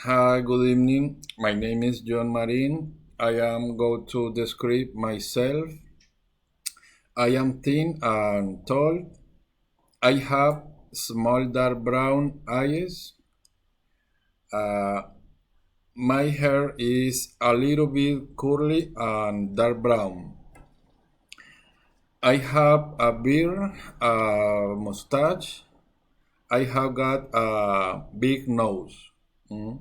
Hi, good evening. My name is John Marin. I am going to describe myself. I am thin and tall. I have small dark brown eyes. Uh, my hair is a little bit curly and dark brown. I have a beard, a mustache. I have got a big nose. Mm.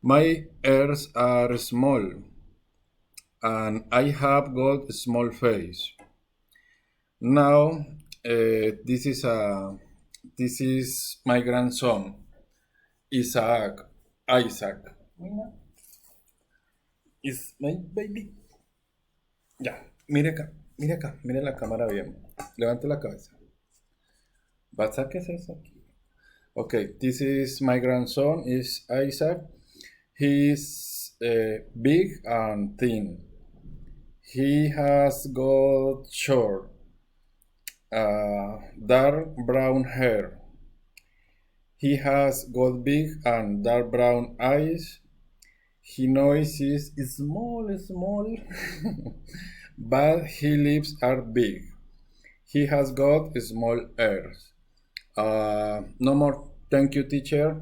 My ears are small and I have got a small face. Now, this is my grandson, Isaac. Isaac is my baby. Ya, mire acá, mire la cámara bien. Levante la cabeza. ¿Basta qué es eso? Okay, this is my grandson, is Isaac. He's big and thin. He has got short, dark brown hair. He has got big and dark brown eyes. His nose is small, but his lips are big. He has got small ears. No more. Thank you, teacher.